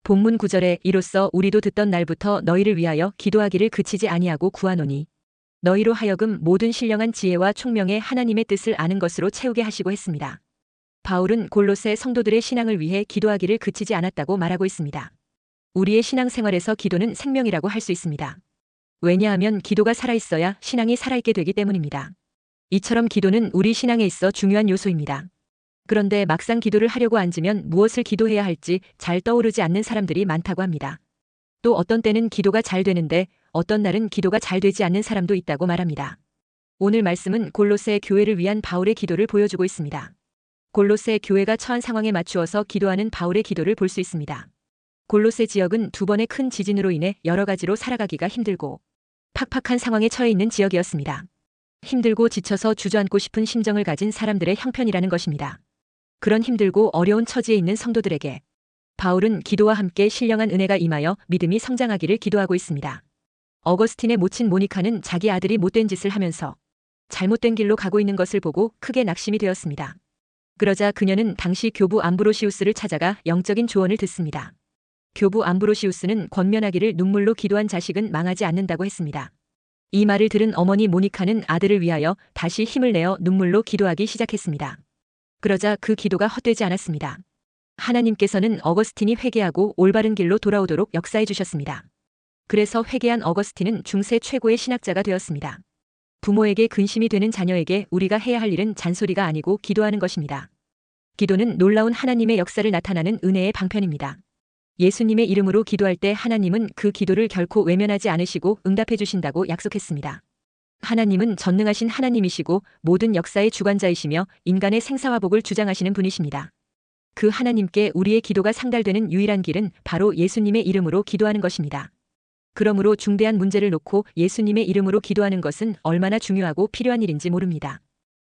본문 9절에 이로써 우리도 듣던 날부터 너희를 위하여 기도하기를 그치지 아니하고 구하노니 너희로 하여금 모든 신령한 지혜와 총명의 하나님의 뜻을 아는 것으로 채우게 하시고 했습니다. 바울은 골로새 성도들의 신앙을 위해 기도하기를 그치지 않았다고 말하고 있습니다. 우리의 신앙생활에서 기도는 생명이라고 할 수 있습니다. 왜냐하면 기도가 살아있어야 신앙이 살아있게 되기 때문입니다. 이처럼 기도는 우리 신앙에 있어 중요한 요소입니다. 그런데 막상 기도를 하려고 앉으면 무엇을 기도해야 할지 잘 떠오르지 않는 사람들이 많다고 합니다. 또 어떤 때는 기도가 잘 되는데 어떤 날은 기도가 잘 되지 않는 사람도 있다고 말합니다. 오늘 말씀은 골로새 교회를 위한 바울의 기도를 보여주고 있습니다. 골로새 교회가 처한 상황에 맞추어서 기도하는 바울의 기도를 볼 수 있습니다. 골로새 지역은 두 번의 큰 지진으로 인해 여러 가지로 살아가기가 힘들고 팍팍한 상황에 처해 있는 지역이었습니다. 힘들고 지쳐서 주저앉고 싶은 심정을 가진 사람들의 형편이라는 것입니다. 그런 힘들고 어려운 처지에 있는 성도들에게 바울은 기도와 함께 신령한 은혜가 임하여 믿음이 성장하기를 기도하고 있습니다. 어거스틴의 모친 모니카는 자기 아들이 못된 짓을 하면서 잘못된 길로 가고 있는 것을 보고 크게 낙심이 되었습니다. 그러자 그녀는 당시 교부 암브로시우스를 찾아가 영적인 조언을 듣습니다. 교부 암브로시우스는 권면하기를 눈물로 기도한 자식은 망하지 않는다고 했습니다. 이 말을 들은 어머니 모니카는 아들을 위하여 다시 힘을 내어 눈물로 기도하기 시작했습니다. 그러자 그 기도가 헛되지 않았습니다. 하나님께서는 어거스틴이 회개하고 올바른 길로 돌아오도록 역사해 주셨습니다. 그래서 회개한 어거스틴은 중세 최고의 신학자가 되었습니다. 부모에게 근심이 되는 자녀에게 우리가 해야 할 일은 잔소리가 아니고 기도하는 것입니다. 기도는 놀라운 하나님의 역사를 나타나는 은혜의 방편입니다. 예수님의 이름으로 기도할 때 하나님은 그 기도를 결코 외면하지 않으시고 응답해 주신다고 약속했습니다. 하나님은 전능하신 하나님이시고 모든 역사의 주관자이시며 인간의 생사화복을 주장하시는 분이십니다. 그 하나님께 우리의 기도가 상달되는 유일한 길은 바로 예수님의 이름으로 기도하는 것입니다. 그러므로 중대한 문제를 놓고 예수님의 이름으로 기도하는 것은 얼마나 중요하고 필요한 일인지 모릅니다.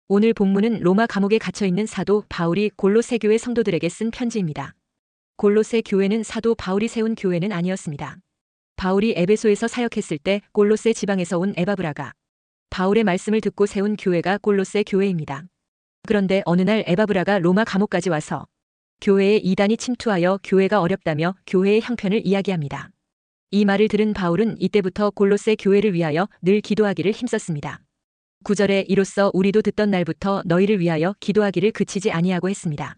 오늘 본문은 로마 감옥에 갇혀있는 사도 바울이 골로새 교회 성도들에게 쓴 편지입니다. 골로새 교회는 사도 바울이 세운 교회는 아니었습니다. 바울이 에베소에서 사역했을 때 골로새 지방에서 온 에바브라가 바울의 말씀을 듣고 세운 교회가 골로새 교회입니다. 그런데 어느 날 에바브라가 로마 감옥까지 와서 교회에 이단이 침투하여 교회가 어렵다며 교회의 형편을 이야기합니다. 이 말을 들은 바울은 이때부터 골로새 교회를 위하여 늘 기도하기를 힘썼습니다. 9절에 이로써 우리도 듣던 날부터 너희를 위하여 기도하기를 그치지 아니하고 했습니다.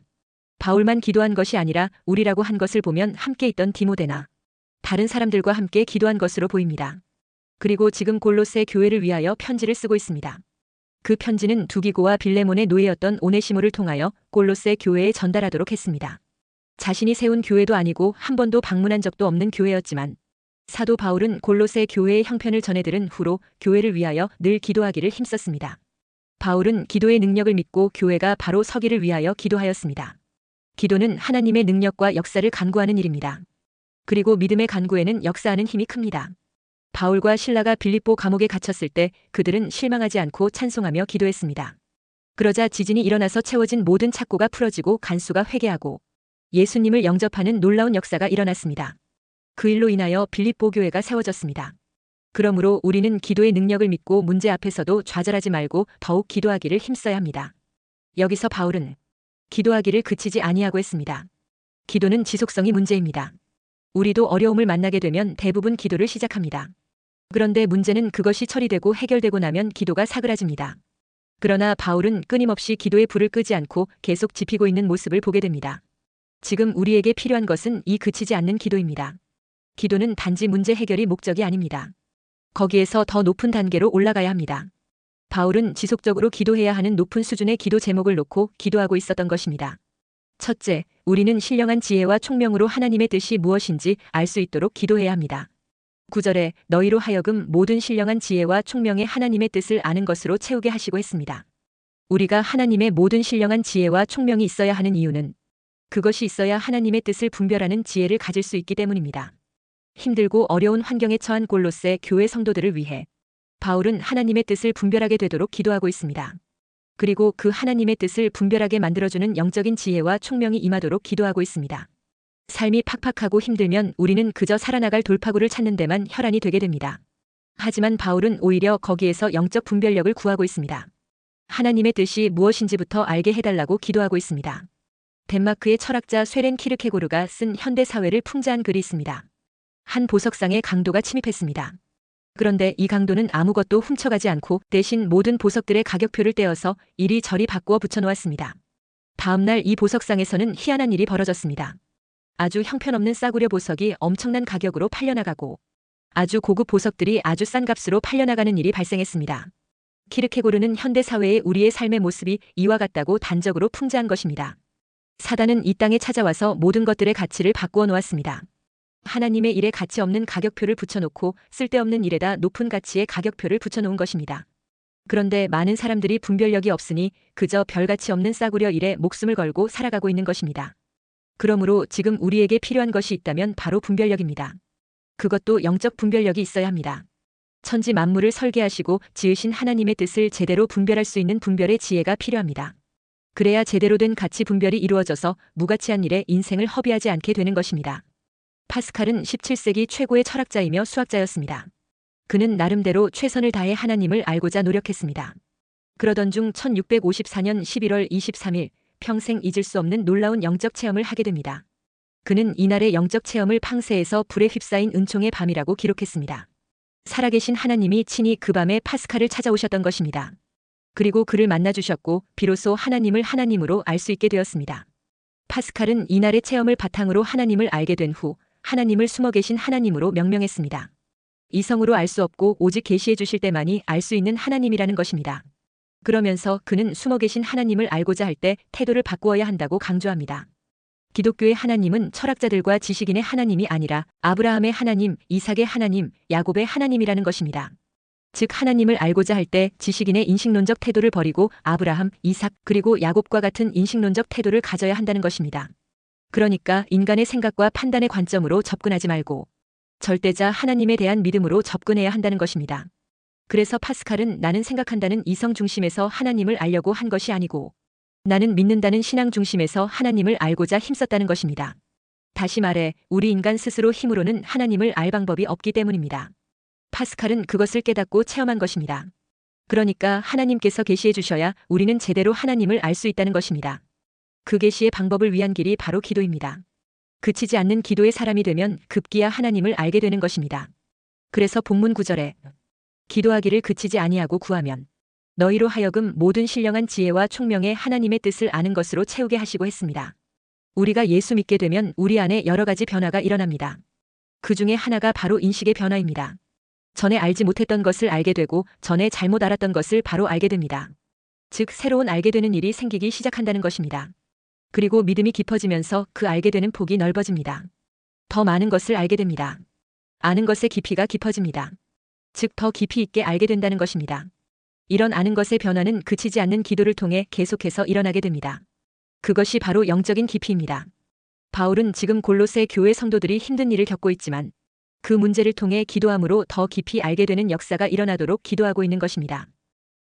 바울만 기도한 것이 아니라 우리라고 한 것을 보면 함께 있던 디모데나 다른 사람들과 함께 기도한 것으로 보입니다. 그리고 지금 골로새 교회를 위하여 편지를 쓰고 있습니다. 그 편지는 두기고와 빌레몬의 노예였던 오네시모를 통하여 골로새 교회에 전달하도록 했습니다. 자신이 세운 교회도 아니고 한 번도 방문한 적도 없는 교회였지만 사도 바울은 골로새 교회의 형편을 전해 들은 후로 교회를 위하여 늘 기도하기를 힘썼습니다. 바울은 기도의 능력을 믿고 교회가 바로 서기를 위하여 기도하였습니다. 기도는 하나님의 능력과 역사를 간구하는 일입니다. 그리고 믿음의 간구에는 역사하는 힘이 큽니다. 바울과 실라가 빌립보 감옥에 갇혔을 때 그들은 실망하지 않고 찬송하며 기도했습니다. 그러자 지진이 일어나서 채워진 모든 착고가 풀어지고 간수가 회개하고 예수님을 영접하는 놀라운 역사가 일어났습니다. 그 일로 인하여 빌립보 교회가 세워졌습니다. 그러므로 우리는 기도의 능력을 믿고 문제 앞에서도 좌절하지 말고 더욱 기도하기를 힘써야 합니다. 여기서 바울은 기도하기를 그치지 아니하고 했습니다. 기도는 지속성이 문제입니다. 우리도 어려움을 만나게 되면 대부분 기도를 시작합니다. 그런데 문제는 그것이 처리되고 해결되고 나면 기도가 사그라집니다. 그러나 바울은 끊임없이 기도의 불을 끄지 않고 계속 지피고 있는 모습을 보게 됩니다. 지금 우리에게 필요한 것은 이 그치지 않는 기도입니다. 기도는 단지 문제 해결이 목적이 아닙니다. 거기에서 더 높은 단계로 올라가야 합니다. 바울은 지속적으로 기도해야 하는 높은 수준의 기도 제목을 놓고 기도하고 있었던 것입니다. 첫째, 우리는 신령한 지혜와 총명으로 하나님의 뜻이 무엇인지 알 수 있도록 기도해야 합니다. 9절에 너희로 하여금 모든 신령한 지혜와 총명의 하나님의 뜻을 아는 것으로 채우게 하시고 했습니다. 우리가 하나님의 모든 신령한 지혜와 총명이 있어야 하는 이유는 그것이 있어야 하나님의 뜻을 분별하는 지혜를 가질 수 있기 때문입니다. 힘들고 어려운 환경에 처한 골로새 교회 성도들을 위해 바울은 하나님의 뜻을 분별하게 되도록 기도하고 있습니다. 그리고 그 하나님의 뜻을 분별하게 만들어주는 영적인 지혜와 총명이 임하도록 기도하고 있습니다. 삶이 팍팍하고 힘들면 우리는 그저 살아나갈 돌파구를 찾는 데만 혈안이 되게 됩니다. 하지만 바울은 오히려 거기에서 영적 분별력을 구하고 있습니다. 하나님의 뜻이 무엇인지부터 알게 해달라고 기도하고 있습니다. 덴마크의 철학자 쇠렌 키르케고르가 쓴 현대 사회를 풍자한 글이 있습니다. 한 보석상에 강도가 침입했습니다. 그런데 이 강도는 아무것도 훔쳐가지 않고 대신 모든 보석들의 가격표를 떼어서 이리저리 바꾸어 붙여놓았습니다. 다음 날 이 보석상에서는 희한한 일이 벌어졌습니다. 아주 형편없는 싸구려 보석이 엄청난 가격으로 팔려나가고 아주 고급 보석들이 아주 싼 값으로 팔려나가는 일이 발생했습니다. 키르케고르는 현대 사회의 우리의 삶의 모습이 이와 같다고 단적으로 풍자한 것입니다. 사단은 이 땅에 찾아와서 모든 것들의 가치를 바꾸어 놓았습니다. 하나님의 일에 가치 없는 가격표를 붙여놓고 쓸데없는 일에다 높은 가치의 가격표를 붙여놓은 것입니다. 그런데 많은 사람들이 분별력이 없으니 그저 별가치 없는 싸구려 일에 목숨을 걸고 살아가고 있는 것입니다. 그러므로 지금 우리에게 필요한 것이 있다면 바로 분별력입니다. 그것도 영적 분별력이 있어야 합니다. 천지 만물을 설계하시고 지으신 하나님의 뜻을 제대로 분별할 수 있는 분별의 지혜가 필요합니다. 그래야 제대로 된 가치 분별이 이루어져서 무가치한 일에 인생을 허비하지 않게 되는 것입니다. 파스칼은 17세기 최고의 철학자이며 수학자였습니다. 그는 나름대로 최선을 다해 하나님을 알고자 노력했습니다. 그러던 중 1654년 11월 23일 평생 잊을 수 없는 놀라운 영적 체험을 하게 됩니다. 그는 이날의 영적 체험을 팡세에서 불에 휩싸인 은총의 밤이라고 기록했습니다. 살아계신 하나님이 친히 그 밤에 파스칼을 찾아오셨던 것입니다. 그리고 그를 만나주셨고 비로소 하나님을 하나님으로 알 수 있게 되었습니다. 파스칼은 이날의 체험을 바탕으로 하나님을 알게 된 후 하나님을 숨어 계신 하나님으로 명명했습니다. 이성으로 알 수 없고 오직 계시해 주실 때만이 알 수 있는 하나님이라는 것입니다. 그러면서 그는 숨어 계신 하나님을 알고자 할 때 태도를 바꾸어야 한다고 강조합니다. 기독교의 하나님은 철학자들과 지식인의 하나님이 아니라 아브라함의 하나님, 이삭의 하나님, 야곱의 하나님이라는 것입니다. 즉 하나님을 알고자 할 때 지식인의 인식론적 태도를 버리고 아브라함, 이삭 그리고 야곱과 같은 인식론적 태도를 가져야 한다는 것입니다. 그러니까 인간의 생각과 판단의 관점으로 접근하지 말고 절대자 하나님에 대한 믿음으로 접근해야 한다는 것입니다. 그래서 파스칼은 나는 생각한다는 이성 중심에서 하나님을 알려고 한 것이 아니고 나는 믿는다는 신앙 중심에서 하나님을 알고자 힘썼다는 것입니다. 다시 말해 우리 인간 스스로 힘으로는 하나님을 알 방법이 없기 때문입니다. 파스칼은 그것을 깨닫고 체험한 것입니다. 그러니까 하나님께서 계시해 주셔야 우리는 제대로 하나님을 알 수 있다는 것입니다. 그 계시의 방법을 위한 길이 바로 기도입니다. 그치지 않는 기도의 사람이 되면 급기야 하나님을 알게 되는 것입니다. 그래서 본문 9절에 기도하기를 그치지 아니하고 구하면 너희로 하여금 모든 신령한 지혜와 총명의 하나님의 뜻을 아는 것으로 채우게 하시고 했습니다. 우리가 예수 믿게 되면 우리 안에 여러 가지 변화가 일어납니다. 그 중에 하나가 바로 인식의 변화입니다. 전에 알지 못했던 것을 알게 되고 전에 잘못 알았던 것을 바로 알게 됩니다. 즉 새로운 알게 되는 일이 생기기 시작한다는 것입니다. 그리고 믿음이 깊어지면서 그 알게 되는 폭이 넓어집니다. 더 많은 것을 알게 됩니다. 아는 것의 깊이가 깊어집니다. 즉 더 깊이 있게 알게 된다는 것입니다. 이런 아는 것의 변화는 그치지 않는 기도를 통해 계속해서 일어나게 됩니다. 그것이 바로 영적인 깊이입니다. 바울은 지금 골로새 교회 성도들이 힘든 일을 겪고 있지만 그 문제를 통해 기도함으로 더 깊이 알게 되는 역사가 일어나도록 기도하고 있는 것입니다.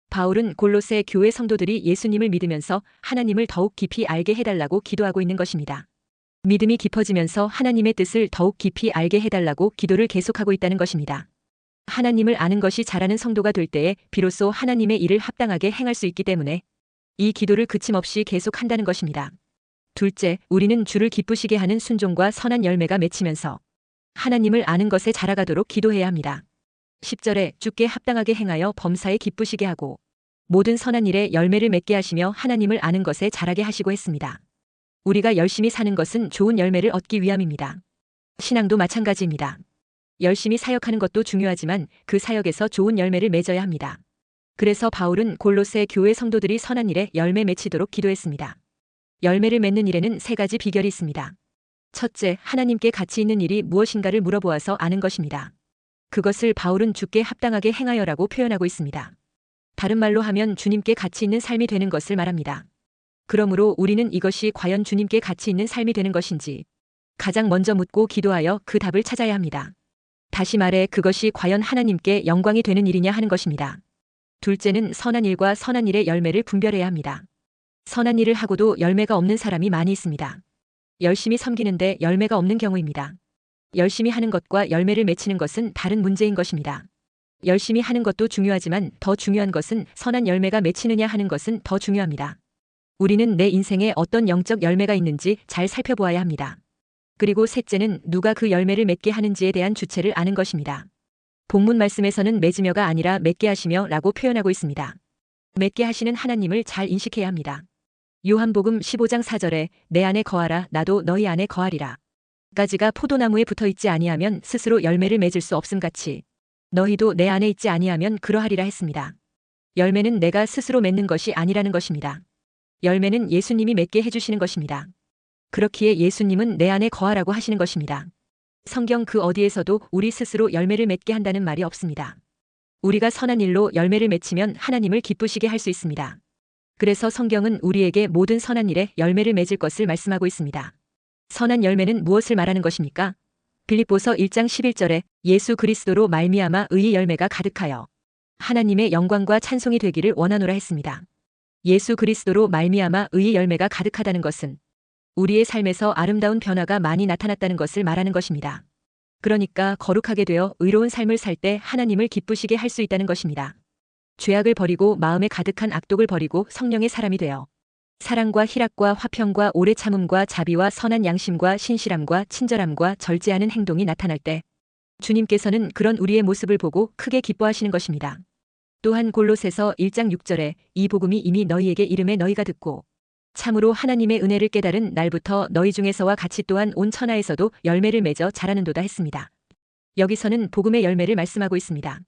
바울은 골로새 교회 성도들이 예수님을 믿으면서 하나님을 더욱 깊이 알게 해달라고 기도하고 있는 것입니다. 믿음이 깊어지면서 하나님의 뜻을 더욱 깊이 알게 해달라고 기도를 계속하고 있다는 것입니다. 하나님을 아는 것이 자라는 성도가 될 때에 비로소 하나님의 일을 합당하게 행할 수 있기 때문에 이 기도를 그침없이 계속한다는 것입니다. 둘째, 우리는 주를 기쁘시게 하는 순종과 선한 열매가 맺히면서 하나님을 아는 것에 자라가도록 기도해야 합니다. 10절에 주께 합당하게 행하여 범사에 기쁘시게 하고 모든 선한 일에 열매를 맺게 하시며 하나님을 아는 것에 자라게 하시고 했습니다. 우리가 열심히 사는 것은 좋은 열매를 얻기 위함입니다. 신앙도 마찬가지입니다. 열심히 사역하는 것도 중요하지만 그 사역에서 좋은 열매를 맺어야 합니다. 그래서 바울은 골로새 교회 성도들이 선한 일에 열매 맺히도록 기도했습니다. 열매를 맺는 일에는 세 가지 비결이 있습니다. 첫째, 하나님께 가치 있는 일이 무엇인가를 물어보아서 아는 것입니다. 그것을 바울은 주께 합당하게 행하여라고 표현하고 있습니다. 다른 말로 하면 주님께 가치 있는 삶이 되는 것을 말합니다. 그러므로 우리는 이것이 과연 주님께 가치 있는 삶이 되는 것인지 가장 먼저 묻고 기도하여 그 답을 찾아야 합니다. 다시 말해 그것이 과연 하나님께 영광이 되는 일이냐 하는 것입니다. 둘째는 선한 일과 선한 일의 열매를 분별해야 합니다. 선한 일을 하고도 열매가 없는 사람이 많이 있습니다. 열심히 섬기는데 열매가 없는 경우입니다. 열심히 하는 것과 열매를 맺히는 것은 다른 문제인 것입니다. 열심히 하는 것도 중요하지만 더 중요한 것은 선한 열매가 맺히느냐 하는 것은 더 중요합니다. 우리는 내 인생에 어떤 영적 열매가 있는지 잘 살펴보아야 합니다. 그리고 셋째는 누가 그 열매를 맺게 하는지에 대한 주체를 아는 것입니다. 본문 말씀에서는 맺으며가 아니라 맺게 하시며 라고 표현하고 있습니다. 맺게 하시는 하나님을 잘 인식해야 합니다. 요한복음 15장 4절에 내 안에 거하라 나도 너희 안에 거하리라. 가지가 포도나무에 붙어 있지 아니하면 스스로 열매를 맺을 수 없음같이 너희도 내 안에 있지 아니하면 그러하리라 했습니다. 열매는 내가 스스로 맺는 것이 아니라는 것입니다. 열매는 예수님이 맺게 해주시는 것입니다. 그렇기에 예수님은 내 안에 거하라고 하시는 것입니다. 성경 그 어디에서도 우리 스스로 열매를 맺게 한다는 말이 없습니다. 우리가 선한 일로 열매를 맺히면 하나님을 기쁘시게 할 수 있습니다. 그래서 성경은 우리에게 모든 선한 일에 열매를 맺을 것을 말씀하고 있습니다. 선한 열매는 무엇을 말하는 것입니까? 빌립보서 1장 11절에 예수 그리스도로 말미암아 의의 열매가 가득하여 하나님의 영광과 찬송이 되기를 원하노라 했습니다. 예수 그리스도로 말미암아 의의 열매가 가득하다는 것은 우리의 삶에서 아름다운 변화가 많이 나타났다는 것을 말하는 것입니다. 그러니까 거룩하게 되어 의로운 삶을 살 때 하나님을 기쁘시게 할 수 있다는 것입니다. 죄악을 버리고 마음에 가득한 악독을 버리고 성령의 사람이 되어 사랑과 희락과 화평과 오래 참음과 자비와 선한 양심과 신실함과 친절함과 절제하는 행동이 나타날 때 주님께서는 그런 우리의 모습을 보고 크게 기뻐하시는 것입니다. 또한 골로새서 1장 6절에 이 복음이 이미 너희에게 이름에 너희가 듣고 참으로 하나님의 은혜를 깨달은 날부터 너희 중에서와 같이 또한 온 천하에서도 열매를 맺어 자라는도다 했습니다. 여기서는 복음의 열매를 말씀하고 있습니다.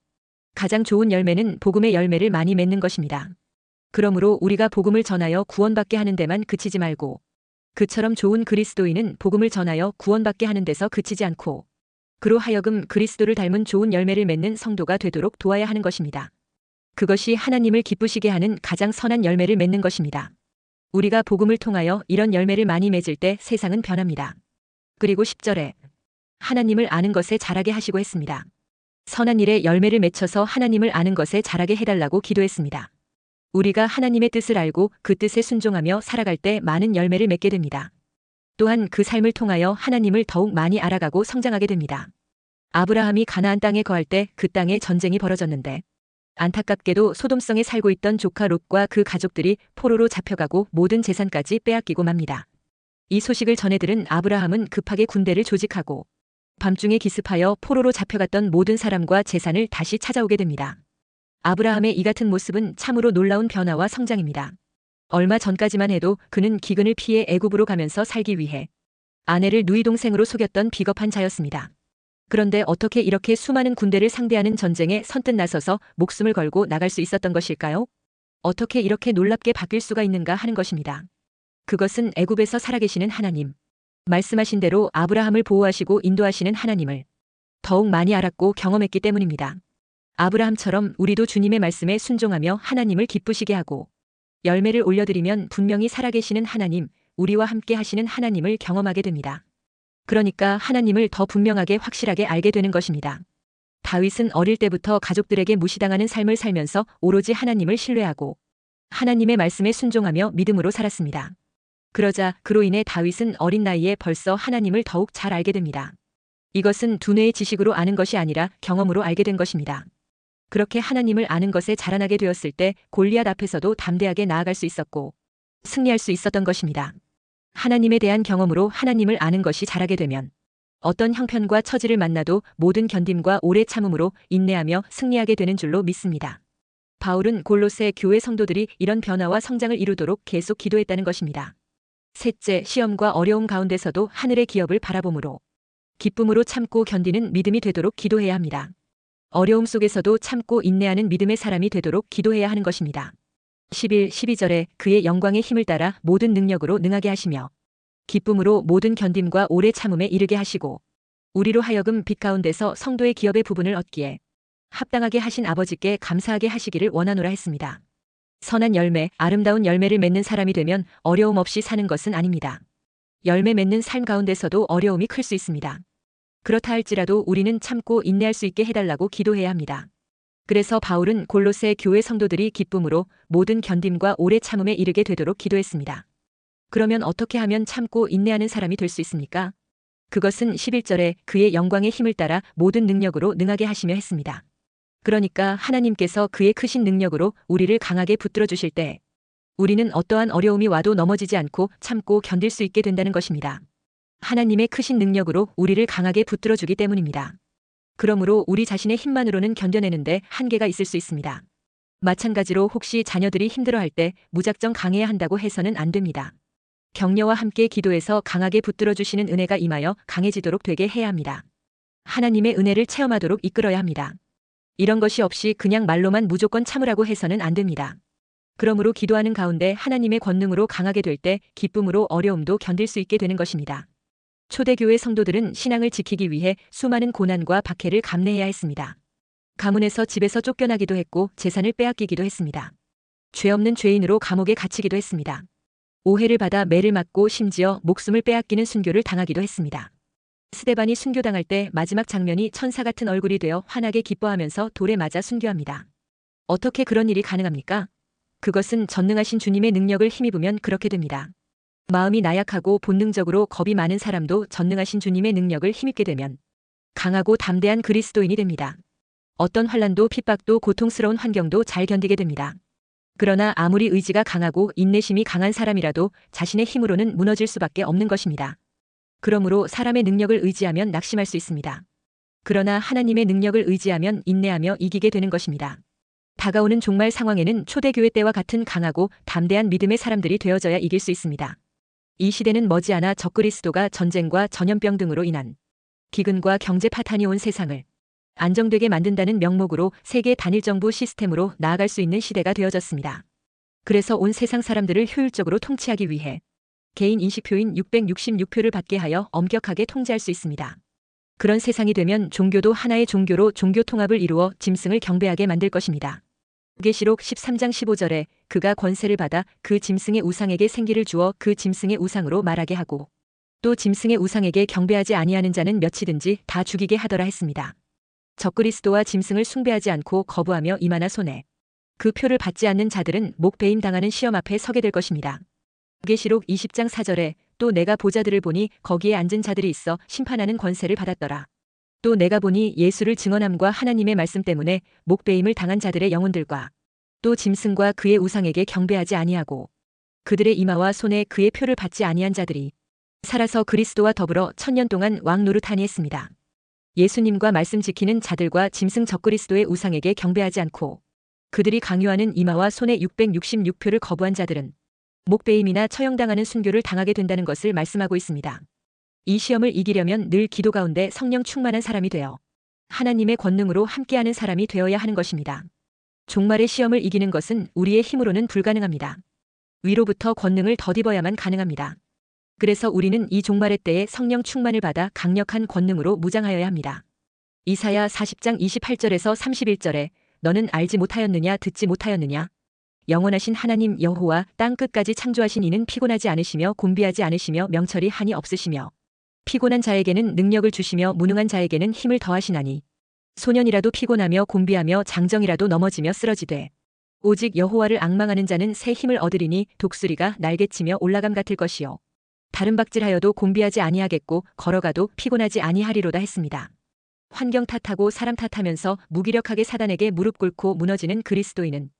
가장 좋은 열매는 복음의 열매를 많이 맺는 것입니다. 그러므로 우리가 복음을 전하여 구원받게 하는 데만 그치지 말고 그처럼 좋은 그리스도인은 복음을 전하여 구원받게 하는 데서 그치지 않고 그로 하여금 그리스도를 닮은 좋은 열매를 맺는 성도가 되도록 도와야 하는 것입니다. 그것이 하나님을 기쁘시게 하는 가장 선한 열매를 맺는 것입니다. 우리가 복음을 통하여 이런 열매를 많이 맺을 때 세상은 변합니다. 그리고 10절에 하나님을 아는 것에 자라게 하시고 했습니다. 선한 일에 열매를 맺혀서 하나님을 아는 것에 자라게 해달라고 기도했습니다. 우리가 하나님의 뜻을 알고 그 뜻에 순종하며 살아갈 때 많은 열매를 맺게 됩니다. 또한 그 삶을 통하여 하나님을 더욱 많이 알아가고 성장하게 됩니다. 아브라함이 가나안 땅에 거할 때 그 땅에 전쟁이 벌어졌는데 안타깝게도 소돔성에 살고 있던 조카 롯과 그 가족들이 포로로 잡혀가고 모든 재산까지 빼앗기고 맙니다. 이 소식을 전해 들은 아브라함은 급하게 군대를 조직하고 밤중에 기습하여 포로로 잡혀갔던 모든 사람과 재산을 다시 찾아오게 됩니다. 아브라함의 이 같은 모습은 참으로 놀라운 변화와 성장입니다. 얼마 전까지만 해도 그는 기근을 피해 애굽으로 가면서 살기 위해 아내를 누이 동생으로 속였던 비겁한 자였습니다. 그런데 어떻게 이렇게 수많은 군대를 상대하는 전쟁에 선뜻 나서서 목숨을 걸고 나갈 수 있었던 것일까요? 어떻게 이렇게 놀랍게 바뀔 수가 있는가 하는 것입니다. 그것은 애굽에서 살아계시는 하나님, 말씀하신 대로 아브라함을 보호하시고 인도하시는 하나님을 더욱 많이 알았고 경험했기 때문입니다. 아브라함처럼 우리도 주님의 말씀에 순종하며 하나님을 기쁘시게 하고 열매를 올려드리면 분명히 살아계시는 하나님, 우리와 함께 하시는 하나님을 경험하게 됩니다. 그러니까 하나님을 더 분명하게 확실하게 알게 되는 것입니다. 다윗은 어릴 때부터 가족들에게 무시당하는 삶을 살면서 오로지 하나님을 신뢰하고 하나님의 말씀에 순종하며 믿음으로 살았습니다. 그러자 그로 인해 다윗은 어린 나이에 벌써 하나님을 더욱 잘 알게 됩니다. 이것은 두뇌의 지식으로 아는 것이 아니라 경험으로 알게 된 것입니다. 그렇게 하나님을 아는 것에 자라나게 되었을 때 골리앗 앞에서도 담대하게 나아갈 수 있었고 승리할 수 있었던 것입니다. 하나님에 대한 경험으로 하나님을 아는 것이 자라게 되면 어떤 형편과 처지를 만나도 모든 견딤과 오래 참음으로 인내하며 승리하게 되는 줄로 믿습니다. 바울은 골로새 교회 성도들이 이런 변화와 성장을 이루도록 계속 기도했다는 것입니다. 셋째, 시험과 어려움 가운데서도 하늘의 기업을 바라봄으로 기쁨으로 참고 견디는 믿음이 되도록 기도해야 합니다. 어려움 속에서도 참고 인내하는 믿음의 사람이 되도록 기도해야 하는 것입니다. 11, 12절에 그의 영광의 힘을 따라 모든 능력으로 능하게 하시며 기쁨으로 모든 견딤과 오래 참음에 이르게 하시고 우리로 하여금 빛 가운데서 성도의 기업의 부분을 얻기에 합당하게 하신 아버지께 감사하게 하시기를 원하노라 했습니다. 선한 열매, 아름다운 열매를 맺는 사람이 되면 어려움 없이 사는 것은 아닙니다. 열매 맺는 삶 가운데서도 어려움이 클 수 있습니다. 그렇다 할지라도 우리는 참고 인내할 수 있게 해달라고 기도해야 합니다. 그래서 바울은 골로새 교회 성도들이 기쁨으로 모든 견딤과 오래 참음에 이르게 되도록 기도했습니다. 그러면 어떻게 하면 참고 인내하는 사람이 될 수 있습니까? 그것은 11절에 그의 영광의 힘을 따라 모든 능력으로 능하게 하시며 했습니다. 그러니까 하나님께서 그의 크신 능력으로 우리를 강하게 붙들어 주실 때 우리는 어떠한 어려움이 와도 넘어지지 않고 참고 견딜 수 있게 된다는 것입니다. 하나님의 크신 능력으로 우리를 강하게 붙들어주기 때문입니다. 그러므로 우리 자신의 힘만으로는 견뎌내는데 한계가 있을 수 있습니다. 마찬가지로 혹시 자녀들이 힘들어할 때 무작정 강해야 한다고 해서는 안 됩니다. 격려와 함께 기도해서 강하게 붙들어주시는 은혜가 임하여 강해지도록 되게 해야 합니다. 하나님의 은혜를 체험하도록 이끌어야 합니다. 이런 것이 없이 그냥 말로만 무조건 참으라고 해서는 안 됩니다. 그러므로 기도하는 가운데 하나님의 권능으로 강하게 될 때 기쁨으로 어려움도 견딜 수 있게 되는 것입니다. 초대교회 성도들은 신앙을 지키기 위해 수많은 고난과 박해를 감내해야 했습니다. 가문에서 집에서 쫓겨나기도 했고 재산을 빼앗기기도 했습니다. 죄 없는 죄인으로 감옥에 갇히기도 했습니다. 오해를 받아 매를 맞고 심지어 목숨을 빼앗기는 순교를 당하기도 했습니다. 스데반이 순교당할 때 마지막 장면이 천사 같은 얼굴이 되어 환하게 기뻐하면서 돌에 맞아 순교합니다. 어떻게 그런 일이 가능합니까? 그것은 전능하신 주님의 능력을 힘입으면 그렇게 됩니다. 마음이 나약하고 본능적으로 겁이 많은 사람도 전능하신 주님의 능력을 힘입게 되면 강하고 담대한 그리스도인이 됩니다. 어떤 환난도 핍박도 고통스러운 환경도 잘 견디게 됩니다. 그러나 아무리 의지가 강하고 인내심이 강한 사람이라도 자신의 힘으로는 무너질 수밖에 없는 것입니다. 그러므로 사람의 능력을 의지하면 낙심할 수 있습니다. 그러나 하나님의 능력을 의지하면 인내하며 이기게 되는 것입니다. 다가오는 종말 상황에는 초대교회 때와 같은 강하고 담대한 믿음의 사람들이 되어져야 이길 수 있습니다. 이 시대는 머지않아 적그리스도가 전쟁과 전염병 등으로 인한 기근과 경제 파탄이 온 세상을 안정되게 만든다는 명목으로 세계 단일 정부 시스템으로 나아갈 수 있는 시대가 되어졌습니다. 그래서 온 세상 사람들을 효율적으로 통치하기 위해 개인 인식표인 666표를 받게 하여 엄격하게 통제할 수 있습니다. 그런 세상이 되면 종교도 하나의 종교로 종교 통합을 이루어 짐승을 경배하게 만들 것입니다. 계시록 13장 15절에 그가 권세를 받아 그 짐승의 우상에게 생기를 주어 그 짐승의 우상으로 말하게 하고 또 짐승의 우상에게 경배하지 아니하는 자는 몇이든지 다 죽이게 하더라 했습니다. 적그리스도와 짐승을 숭배하지 않고 거부하며 이마나 손에 그 표를 받지 않는 자들은 목배임 당하는 시험 앞에 서게 될 것입니다. 계시록 20장 4절에 또 내가 보좌들을 보니 거기에 앉은 자들이 있어 심판하는 권세를 받았더라. 또 내가 보니 예수를 증언함과 하나님의 말씀 때문에 목배임을 당한 자들의 영혼들과 또 짐승과 그의 우상에게 경배하지 아니하고 그들의 이마와 손에 그의 표를 받지 아니한 자들이 살아서 그리스도와 더불어 1000년 동안 왕 노릇하니 했습니다. 예수님과 말씀 지키는 자들과 짐승 적그리스도의 우상에게 경배하지 않고 그들이 강요하는 이마와 손에 666표를 거부한 자들은 목배임이나 처형당하는 순교를 당하게 된다는 것을 말씀하고 있습니다. 이 시험을 이기려면 늘 기도 가운데 성령 충만한 사람이 되어 하나님의 권능으로 함께하는 사람이 되어야 하는 것입니다. 종말의 시험을 이기는 것은 우리의 힘으로는 불가능합니다. 위로부터 권능을 덧입어야만 가능합니다. 그래서 우리는 이 종말의 때에 성령 충만을 받아 강력한 권능으로 무장하여야 합니다. 이사야 40장 28절에서 31절에 너는 알지 못하였느냐 듣지 못하였느냐 영원하신 하나님 여호와 땅 끝까지 창조하신 이는 피곤하지 않으시며 곤비하지 않으시며 명철이 한이 없으시며 피곤한 자에게는 능력을 주시며 무능한 자에게는 힘을 더하시나니 소년이라도 피곤하며 곤비하며 장정이라도 넘어지며 쓰러지되 오직 여호와를 앙망하는 자는 새 힘을 얻으리니 독수리가 날개치며 올라감 같을 것이요 다른 박질하여도 곤비하지 아니하겠고 걸어가도 피곤하지 아니하리로다 했습니다. 환경 탓하고 사람 탓하면서 무기력하게 사단에게 무릎 꿇고 무너지는 그리스도인은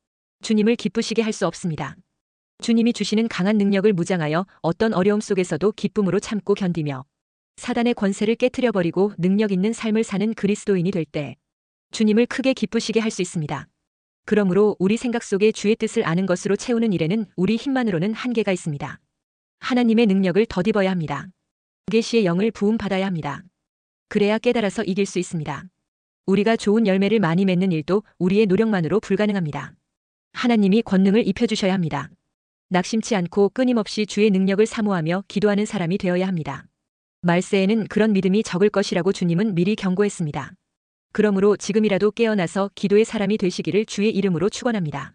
주님을 기쁘시게 할 수 없습니다. 주님이 주시는 강한 능력을 무장하여 어떤 어려움 속에서도 기쁨으로 참고 견디며 사단의 권세를 깨트려 버리고 능력 있는 삶을 사는 그리스도인이 될 때 주님을 크게 기쁘시게 할 수 있습니다. 그러므로 우리 생각 속에 주의 뜻을 아는 것으로 채우는 일에는 우리 힘만으로는 한계가 있습니다. 하나님의 능력을 덧입어야 합니다. 계시의 영을 부음받아야 합니다. 그래야 깨달아서 이길 수 있습니다. 우리가 좋은 열매를 많이 맺는 일도 우리의 노력만으로 불가능합니다. 하나님이 권능을 입혀주셔야 합니다. 낙심치 않고 끊임없이 주의 능력을 사모하며 기도하는 사람이 되어야 합니다. 말세에는 그런 믿음이 적을 것이라고 주님은 미리 경고했습니다. 그러므로 지금이라도 깨어나서 기도의 사람이 되시기를 주의 이름으로 축원합니다.